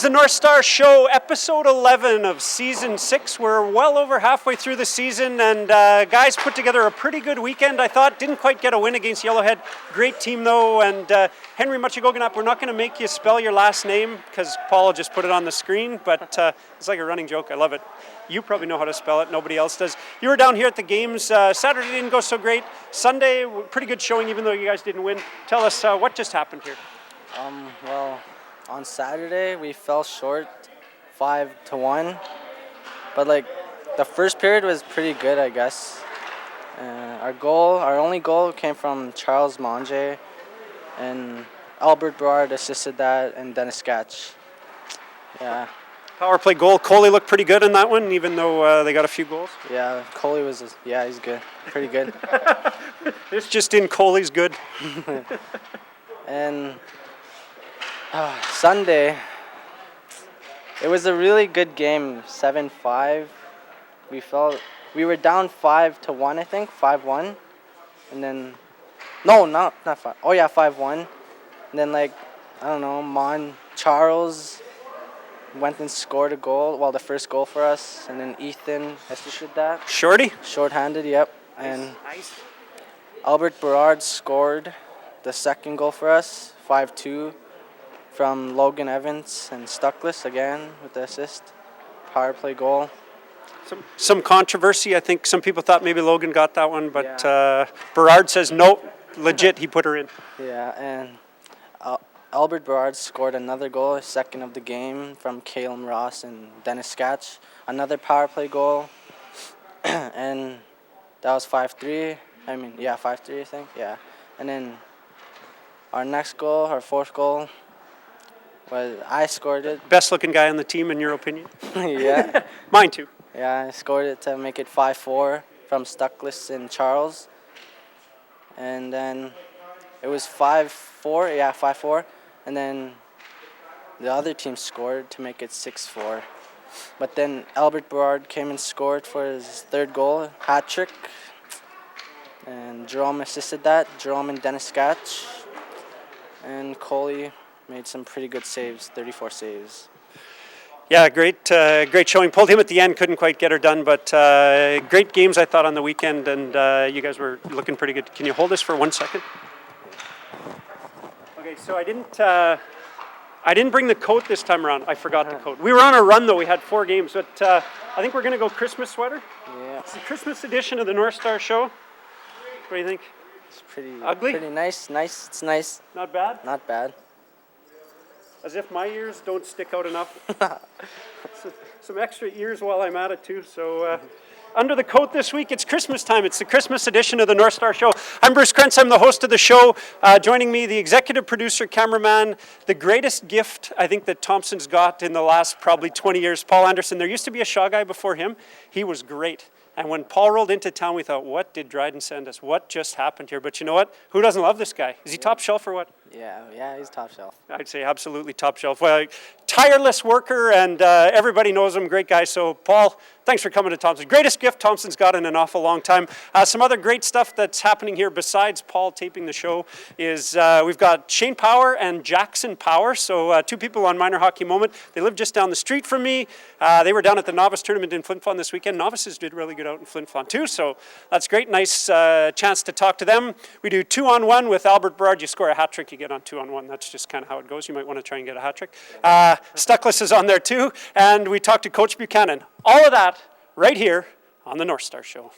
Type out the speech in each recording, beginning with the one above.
is the Northstars Show, episode 11 of season 6. We're well over halfway through the season, and guys put together a pretty good weekend, I thought. Didn't quite get a win against Yellowhead. Great team, though, and Henry Muchagoganap, we're not going to make you spell your last name because Paul just put it on the screen, but it's like a running joke. I love it. You probably know how to spell it. Nobody else does. You were down here at the games. Saturday didn't go so great. Sunday, pretty good showing, even though you guys didn't win. Tell us what just happened here. Well, on Saturday we fell short 5-1, but like the first period was pretty good, I guess. Our only goal came from Charles Monge, and Albert Berard assisted that, and Dennis Skatch. Yeah. Power play goal. Coley looked pretty good in that one, even though they got a few goals. Yeah, Coley was, he's good. Pretty good. It's just in Coley's good. And Sunday, it was a really good game, 7-5. We were down 5-1, I think, 5-1. And then, no, not 5. Oh yeah, 5-1. And then Charles went and scored a goal, the first goal for us, and then Ethan assisted that. Shorty? Short-handed, yep. And nice. Albert Berard scored the second goal for us, 5-2, from Logan Evans and Stuckess again with the assist. Power play goal. Some controversy. I think some people thought maybe Logan got that one, but Berard says no, legit, he put her in. Yeah, and Albert Berard scored another goal, second of the game, from Caleb Ross and Dennis Skatch. Another power play goal, and that was 5-3. 5-3, I think, yeah. And then our next goal, our fourth goal, I scored it. Best looking guy on the team, in your opinion? Yeah. Mine too. Yeah, I scored it to make it 5-4 from Stuckess and Charles. And then it was 5-4, 5-4. And then the other team scored to make it 6-4. But then Albert Berard came and scored for his third goal, hat trick. And Jerome assisted that, Jerome and Dennis Skatch. And Coley made some pretty good saves, 34 saves. Yeah, great showing. Pulled him at the end, couldn't quite get her done, but great games, I thought, on the weekend, and you guys were looking pretty good. Can you hold this for 1 second? Okay, so I didn't bring the coat this time around. I forgot the coat. We were on a run, though. We had 4 games, but I think we're going to go Christmas sweater. Yeah. It's the Christmas edition of the Northstar Show. What do you think? It's pretty ugly. Pretty nice. It's nice. Not bad? Not bad. As if my ears don't stick out enough. Some extra ears while I'm at it, too. So under the coat this week, it's Christmas time. It's the Christmas edition of the Northstar Show. I'm Bruce Krentz. I'm the host of the show. Joining me, the executive producer, cameraman, the greatest gift I think that Thompson's got in the last probably 20 years, Paul Anderson. There used to be a Shaw guy before him. He was great. And when Paul rolled into town, we thought, what did Dryden send us? What just happened here? But you know what? Who doesn't love this guy? Is he top shelf or what? Yeah, he's top shelf. I'd say absolutely top shelf. Well, tireless worker, and everybody knows him. Great guy. So, Paul, thanks for coming to Thompson. Greatest gift Thompson's got in an awful long time. Some other great stuff that's happening here besides Paul taping the show is we've got Shane Power and Jaxon Power. So, 2 people on Minor Hockey Moment. They live just down the street from me. They were down at the Novice tournament in Flin Flon this weekend. Novices did really good out in Flin Flon too, so that's great. Nice chance to talk to them. We do 2-on-1 with Albert Berard. You score a hat trick, you get on 2-on-1. That's just kind of how it goes. You might want to try and get a hat trick. Stuckess is on there too, and we talked to Coach Buchanan. All of that right here on the Northstar Show.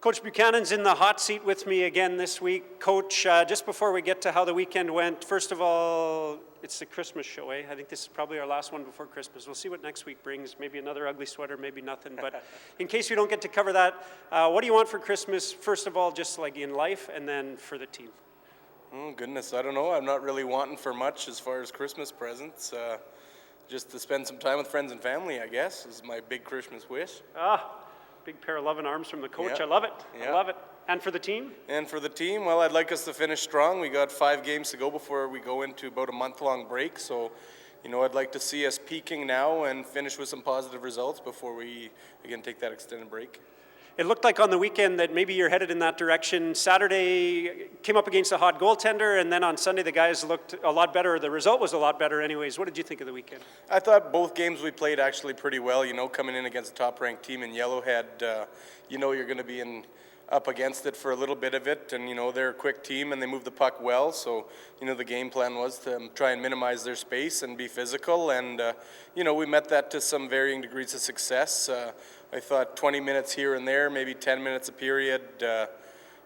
Coach Buchanan's in the hot seat with me again this week. Coach, just before we get to how the weekend went, first of all, it's the Christmas show, eh? I think this is probably our last one before Christmas. We'll see what next week brings. Maybe another ugly sweater, maybe nothing. But in case we don't get to cover that, what do you want for Christmas? First of all, just like in life, and then for the team. Oh, goodness, I don't know. I'm not really wanting for much as far as Christmas presents. Just to spend some time with friends and family, I guess, is my big Christmas wish. Big pair of loving arms from the coach. Yeah. I love it. Yeah. I love it. And for the team? And for the team, well, I'd like us to finish strong. We got 5 games to go before we go into about a month-long break. So, I'd like to see us peaking now and finish with some positive results before we, again, take that extended break. It looked like on the weekend that maybe you're headed in that direction. Saturday came up against a hot goaltender, and then on Sunday the guys looked a lot better. The result was a lot better anyways. What did you think of the weekend? I thought both games we played actually pretty well, coming in against a top-ranked team in Yellowhead. You're going to be up against it for a little bit of it, and they're a quick team and they move the puck well, so the game plan was to try and minimize their space and be physical, and we met that to some varying degrees of success. I thought 20 minutes here and there, maybe 10 minutes a period,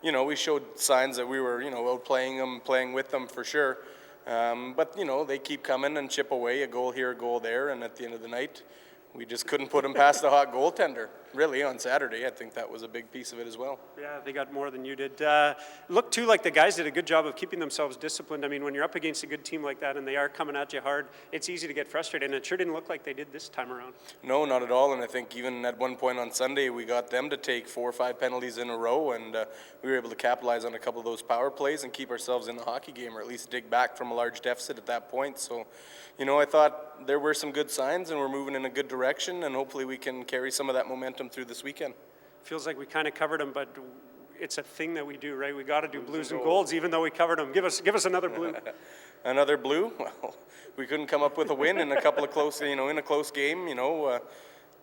we showed signs that we were outplaying them, playing with them for sure, but they keep coming and chip away, a goal here, a goal there, and at the end of the night we just couldn't put them past the hot goaltender. Really, on Saturday, I think that was a big piece of it as well. Yeah, they got more than you did. Looked, too, like the guys did a good job of keeping themselves disciplined. I mean, when you're up against a good team like that and they are coming at you hard, it's easy to get frustrated, and it sure didn't look like they did this time around. No, not at all, and I think even at one point on Sunday, we got them to take 4 or 5 penalties in a row, and we were able to capitalize on a couple of those power plays and keep ourselves in the hockey game, or at least dig back from a large deficit at that point. So, I thought there were some good signs, and we're moving in a good direction, and hopefully we can carry some of that momentum through this weekend. Feels like we kind of covered them, but it's a thing that we do, right? We got to do blues and golds, even though we covered them. Give us another blue. Another blue? Well, we couldn't come up with a win in a couple of close, in a close game.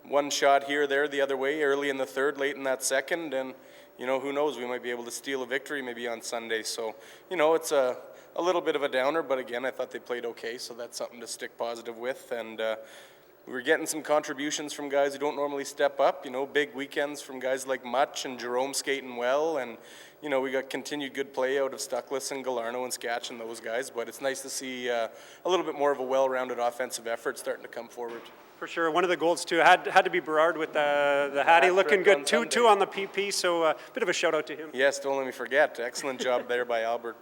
One shot here, there, the other way, early in the third, late in that second, and who knows? We might be able to steal a victory maybe on Sunday. So, it's a little bit of a downer, but again, I thought they played okay, so that's something to stick positive with, and. We're getting some contributions from guys who don't normally step up, big weekends from guys like Much and Jerome skating well, and, we got continued good play out of Stuckess and Galarno and Skatch and those guys, but it's nice to see a little bit more of a well-rounded offensive effort starting to come forward. For sure. One of the goals, too, had to be Berard with the Hattie looking good. 2-2 on the PP, so a bit of a shout-out to him. Yes, don't let me forget. Excellent job there by Albert.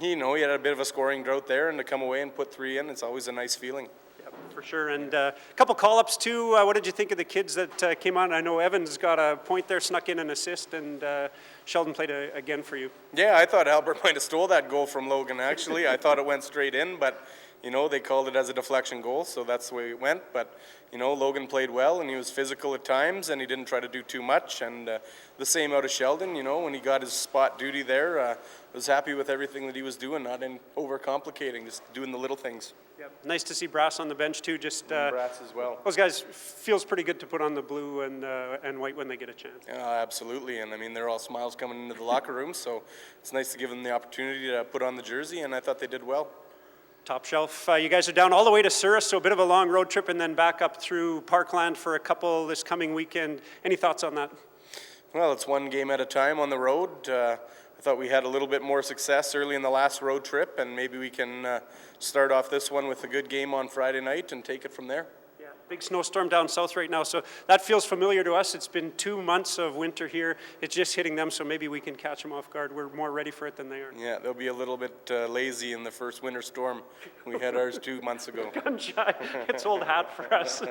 He had a bit of a scoring drought there, and to come away and put 3 in, it's always a nice feeling. For sure, and a couple call-ups too. What did you think of the kids that came on? I know Evans got a point there, snuck in an assist, and Sheldon played again for you. Yeah, I thought Albert might have stole that goal from Logan, actually. I thought it went straight in, but, they called it as a deflection goal, so that's the way it went. But, Logan played well, and he was physical at times, and he didn't try to do too much. And the same out of Sheldon, when he got his spot duty there, I was happy with everything that he was doing, not in overcomplicating, just doing the little things. Yep. Nice to see Brass on the bench too. Just Brass as well. Those guys feels pretty good to put on the blue and white when they get a chance. Absolutely, and I mean they're all smiles coming into the locker room, so it's nice to give them the opportunity to put on the jersey, and I thought they did well. Top shelf. You guys are down all the way to Souris, so a bit of a long road trip, and then back up through Parkland for a couple this coming weekend. Any thoughts on that? Well, it's one game at a time on the road. I thought we had a little bit more success early in the last road trip, and maybe we can start off this one with a good game on Friday night and take it from there. Yeah, big snowstorm down south right now, so that feels familiar to us. It's been 2 months of winter here. It's just hitting them, so maybe we can catch them off guard. We're more ready for it than they are. Yeah, they'll be a little bit lazy in the first winter storm. We had ours 2 months ago. Gun shy. It's old hat for us.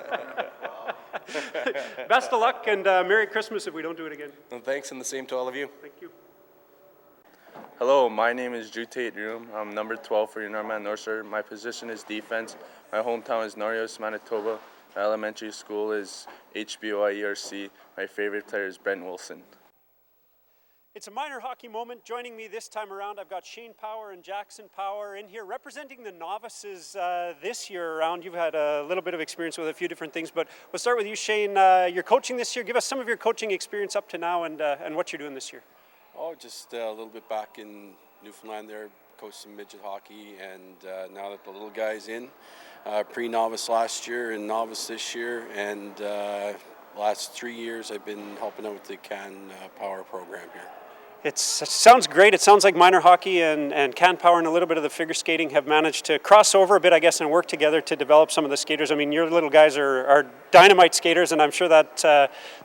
Best of luck, and Merry Christmas if we don't do it again. Well, thanks, and the same to all of you. Thank you. Hello, my name is Tate Room. I'm number 12 for your Northman Northstar. My position is defense. My hometown is Northstars, Manitoba. My elementary school is HBOI-ERC. My favorite player is Brent Wilson. It's a minor hockey moment. Joining me this time around, I've got Shane Power and Jaxon Power in here representing the novices this year around. You've had a little bit of experience with a few different things, but we'll start with you, Shane. You're coaching this year. Give us some of your coaching experience up to now and what you're doing this year. Oh, just a little bit back in Newfoundland there, coached some midget hockey, and now that the little guy's in, pre-novice last year and novice this year, and last 3 years I've been helping out with the Can Power program here. It sounds great. It sounds like minor hockey and Can Power and a little bit of the figure skating have managed to cross over a bit, I guess, and work together to develop some of the skaters. I mean, your little guys are dynamite skaters, and I'm sure that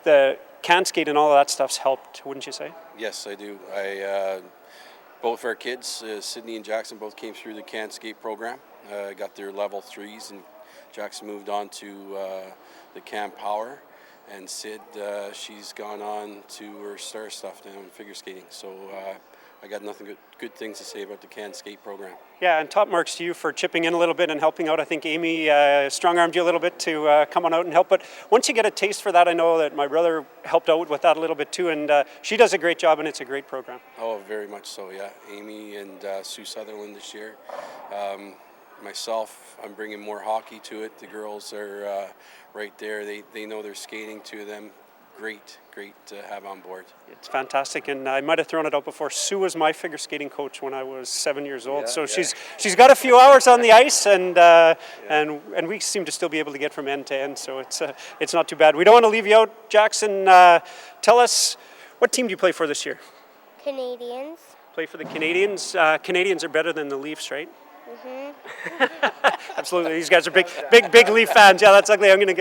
the can skate and all of that stuff's helped, wouldn't you say? Yes, I do. Both our kids, Sydney and Jaxon, both came through the can skate program, got their level 3s, and Jaxon moved on to the Can Power. And Sid, she's gone on to her star stuff now in figure skating. So I got nothing good things to say about the Can Skate program. Yeah, and top marks to you for chipping in a little bit and helping out. I think Amy strong-armed you a little bit to come on out and help. But once you get a taste for that, I know that my brother helped out with that a little bit too, and she does a great job, and it's a great program. Oh, very much so, yeah. Amy and Sue Sutherland this year. Myself, I'm bringing more hockey to it. The girls are right there. They know they're skating to them. Great to have on board. It's fantastic, and I might have thrown it out before. Sue was my figure skating coach when I was 7 years old, Yeah, so yeah. she's got a few hours on the ice, and we seem to still be able to get from end to end, so it's not too bad. We don't want to leave you out, Jaxon. Tell us, what team do you play for this year? Canadians. Play for the Canadians. Canadians are better than the Leafs, right? Absolutely, these guys are big Leaf fans. Yeah, that's ugly. I'm going to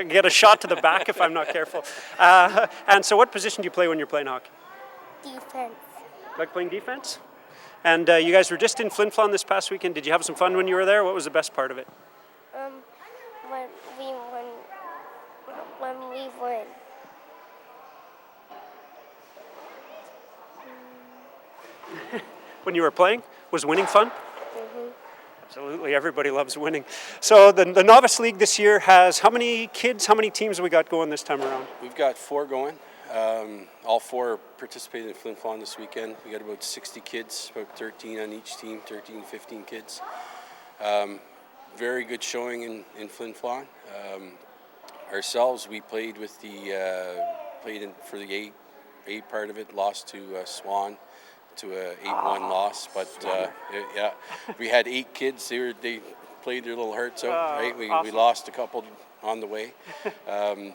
get a shot to the back if I'm not careful. And so, what position do you play when you're playing hockey? Defense. Like playing defense? And you guys were just in Flin Flon this past weekend. Did you have some fun when you were there? What was the best part of it? When we won. When you were playing? Was winning fun? Absolutely, everybody loves winning. So the Novice League this year has how many kids, how many teams have we got going this time around? We've got 4 going. All 4 participated in Flin Flon this weekend. We got about 60 kids, about 13 on each team, 13, 15 kids. Very good showing in Flin Flon. Ourselves, we played with for the A part of it, lost to Swan, to a 8-1 loss, but yeah, we had 8 kids. They played their little hearts out. Right, we lost a couple on the way. The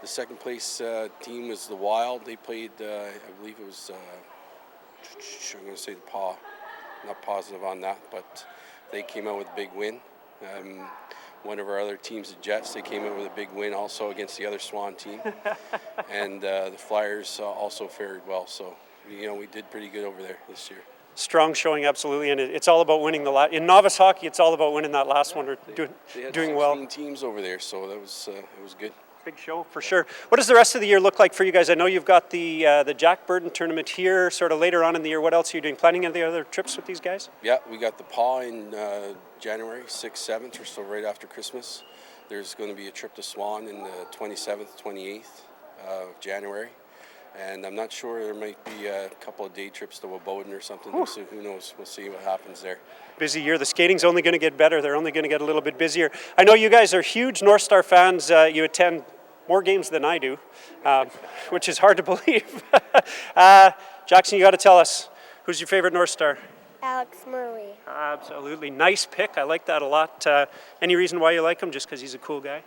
second place team was the Wild. They played, I believe it was, I'm going to say the Paw. Not positive on that, but they came out with a big win. One of our other teams, the Jets, they came out with a big win also against the other Swan team, and the Flyers also fared well. So. We did pretty good over there this year. Strong showing, absolutely, and it's all about winning in novice hockey. It's all about winning that last one or doing well. 16 teams over there, so that was it was good. Big show for sure. What does the rest of the year look like for you guys? I know you've got the Jack Burton tournament here, sort of later on in the year. What else are you doing? Planning any other trips with these guys? Yeah, we got the Paw in January 6th, 7th, or so, right after Christmas. There's going to be a trip to Swan in the 27th, 28th of January. And I'm not sure, there might be a couple of day trips to Woboden or something. So who knows? We'll see what happens there. Busy year. The skating's only going to get better. They're only going to get a little bit busier. I know you guys are huge Northstar fans. You attend more games than I do, which is hard to believe. Jaxon, you got to tell us, who's your favorite Northstar? Alex Murray. Absolutely. Nice pick. I like that a lot. Any reason why you like him? Just because he's a cool guy?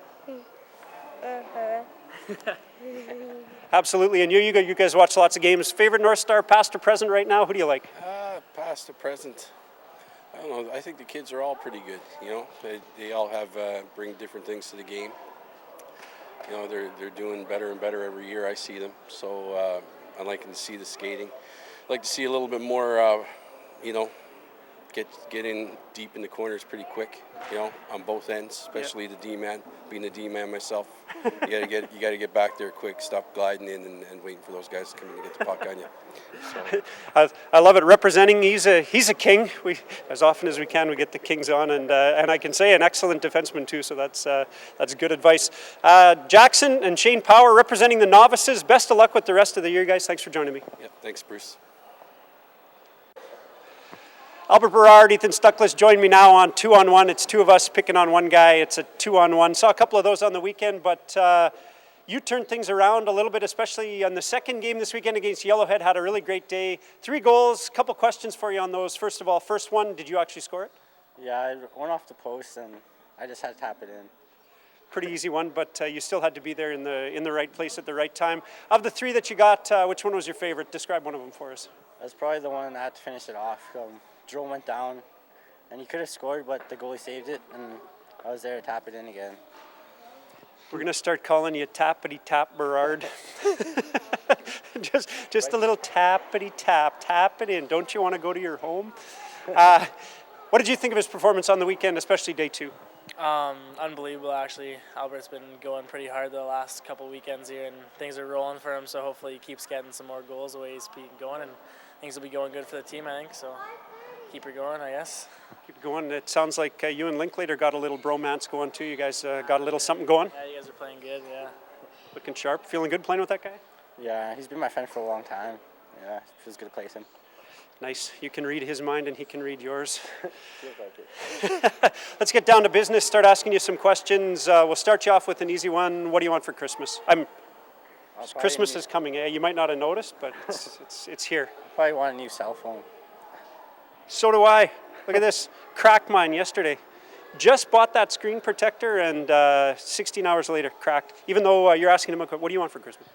Absolutely, and you guys watch lots of games. Favorite Northstar, past or present right now? Who do you like? Past or present? I don't know. I think the kids are all pretty good. They all have bring different things to the game. They're doing better and better every year. I see them, so I like to see the skating. I like to see a little bit more. Get in deep in the corners pretty quick, on both ends, especially the D-man. Being a D-man myself, you got to get back there quick, stop gliding in and waiting for those guys to come in and get the puck on you. So. I love it. Representing, he's a king. We, as often as we can, we get the Kings on, and I can say an excellent defenseman too. So that's good advice. Jaxon and Shane Power representing the Novices. Best of luck with the rest of the year, guys. Thanks for joining me. Yeah, thanks, Bruce. Albert Berard, Ethan Stuckess join me now on 2-on-1. It's 2 of us picking on one guy. It's a 2-on-1. Saw a couple of those on the weekend, but you turned things around a little bit, especially on the second game this weekend against Yellowhead. Had a really great day. 3 goals. A couple questions for you on those. First of all, first one, did you actually score it? Yeah, I went off the post and I just had to tap it in. pretty easy one, but you still had to be there in the right place at the right time. Of the three that you got, which one was your favorite? Describe one of them for us. That's probably the one that had to finish it off. Jerome went down, and he could have scored, but the goalie saved it, and I was there to tap it in again. We're going to start calling you tappity-tap Berard. just a little tappity-tap, tap it in. Don't you want to go to your home? What did you think of his performance on the weekend, especially day 2? Unbelievable, actually. Albert's been going pretty hard the last couple weekends here, and things are rolling for him, so hopefully he keeps getting some more goals the way he's been going, and things will be going good for the team, I think, so keep it going, I guess. Keep it going. It sounds like you and Linklater got a little bromance going too. You guys got a little something going? Yeah, you guys are playing good, yeah. Looking sharp. Feeling good playing with that guy? Yeah, he's been my friend for a long time. Yeah, it feels good to play with him. Nice. You can read his mind and he can read yours. Feels like it. Let's get down to business, start asking you some questions. We'll start you off with an easy one. What do you want for Christmas? Christmas is coming. You might not have noticed, but it's here. Probably want a new cell phone. So do I. Look at this. Cracked mine yesterday. Just bought that screen protector and 16 hours later cracked. Even though you're asking him, what do you want for Christmas?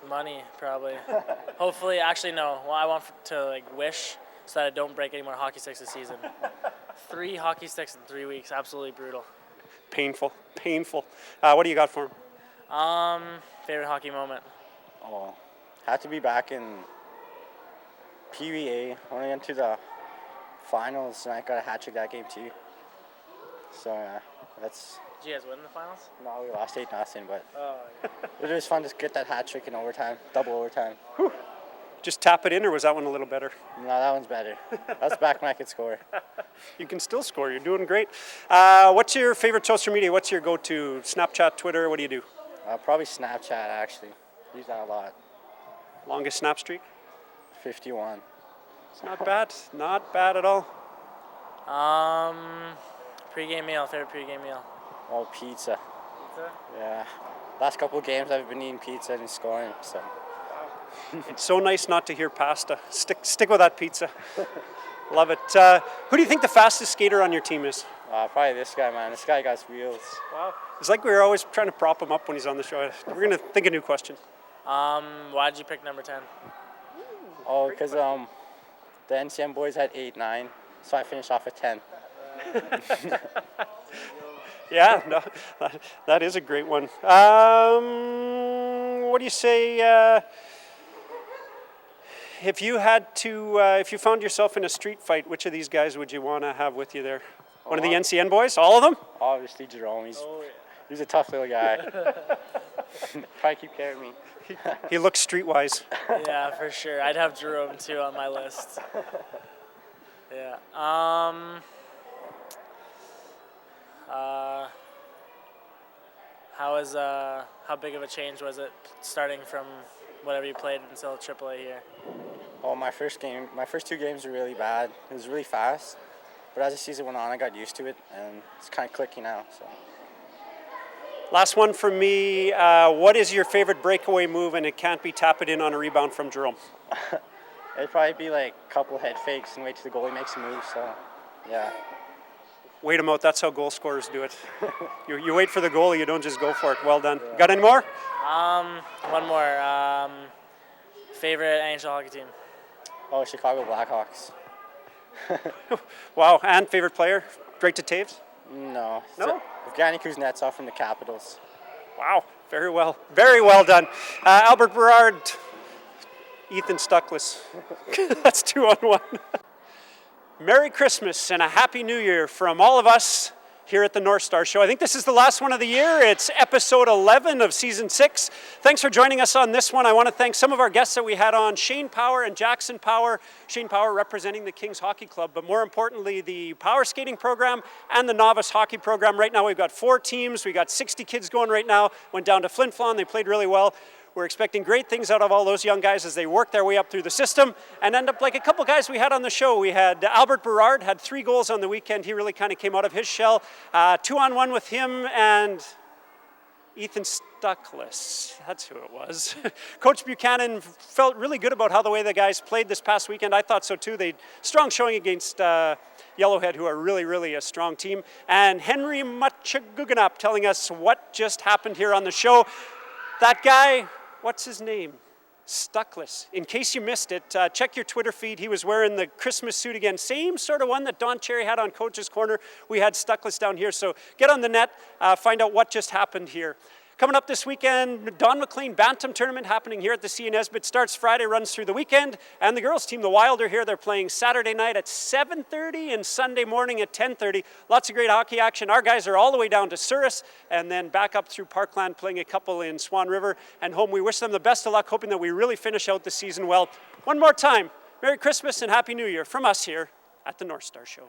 Money, probably. Hopefully, actually, no. Well, I want to wish so that I don't break any more hockey sticks this season. 3 hockey sticks in 3 weeks. Absolutely brutal. Painful. What do you got for him? Favorite hockey moment? Oh, had to be back in PVA when I went to the finals, and I got a hat trick that game too. So that's. Did you guys win the finals? No, we lost 8-0, but Oh, it was fun to get that hat trick in overtime, double overtime. Whew. Just tap it in, or was that one a little better? No, that one's better. That's back when I could score. You can still score. You're doing great. What's your favorite social media? What's your go-to? Snapchat, Twitter? What do you do? Probably Snapchat, actually. Use that a lot. Longest snap streak? 51. It's not bad. Not bad at all. Pre-game meal. Favorite pre-game meal? Oh, pizza. Pizza? Yeah. Last couple of games I've been eating pizza and scoring, so. It's so nice not to hear pasta. Stick with that pizza. Love it. Who do you think the fastest skater on your team is? Probably this guy, man. This guy got wheels. Wow. It's like we were always trying to prop him up when he's on the show. We're going to think of new questions. Why did you pick number 10? Oh, because the NCM boys had 8-9, so I finished off at 10. Yeah, no, that is a great one. What do you say? If you had to, if you found yourself in a street fight, which of these guys would you want to have with you there? One of the NCN boys? All of them? Obviously, Jerome. He's a tough little guy. Probably keep carrying me. He looks streetwise. Yeah, for sure. I'd have Jerome too on my list. Yeah. How big of a change was it starting from whatever you played until AAA here? Oh, my first 2 games were really bad. It was really fast, but as the season went on, I got used to it, and it's kind of clicking now. So. Last one for me. What is your favorite breakaway move, and it can't be tap it in on a rebound from Jerome? It'd probably be like a couple head fakes and wait till the goalie makes a move. So, yeah. Wait them out. That's how goal scorers do it. You wait for the goal. You don't just go for it. Well done. Yeah. Got any more? One more. Favorite NHL hockey team? Oh, Chicago Blackhawks. Wow. And favorite player? Drake to Taves? No. No? Evgeny Kuznetsov from the Capitals. Wow. Very well. Very well done. Albert Berard, Ethan Stuckess. That's 2 on 1. Merry Christmas and a Happy New Year from all of us here at the Northstars Show. I think this is the last one of the year. It's episode 11 of season 6. Thanks for joining us on this one. I want to thank some of our guests that we had on, Shane Power and Jaxon Power. Shane Power representing the Kings Hockey Club, but more importantly, the power skating program and the novice hockey program. Right now we've got 4 teams. We got 60 kids going right now. Went down to Flin Flon. They played really well. We're expecting great things out of all those young guys as they work their way up through the system and end up like a couple guys we had on the show. We had Albert Berard, had 3 goals on the weekend. He really kind of came out of his shell. 2 on 1 with him and Ethan Stuckess. That's who it was. Coach Buchanan felt really good about how the way the guys played this past weekend. I thought so too. They strong showing against Yellowhead, who are really, really a strong team. And Henry Machaguganap telling us what just happened here on the show. That guy, what's his name? Stuckess. In case you missed it, check your Twitter feed. He was wearing the Christmas suit again. Same sort of one that Don Cherry had on Coach's Corner. We had Stuckess down here. So get on the net, find out what just happened here. Coming up this weekend, Don McLean Bantam Tournament happening here at the C. Nesbitt. Starts Friday, runs through the weekend. And the girls team, the Wild, are here. They're playing Saturday night at 7:30 and Sunday morning at 10:30. Lots of great hockey action. Our guys are all the way down to Souris and then back up through Parkland, playing a couple in Swan River and home. We wish them the best of luck, hoping that we really finish out the season well. One more time, Merry Christmas and Happy New Year from us here at the Northstars Show.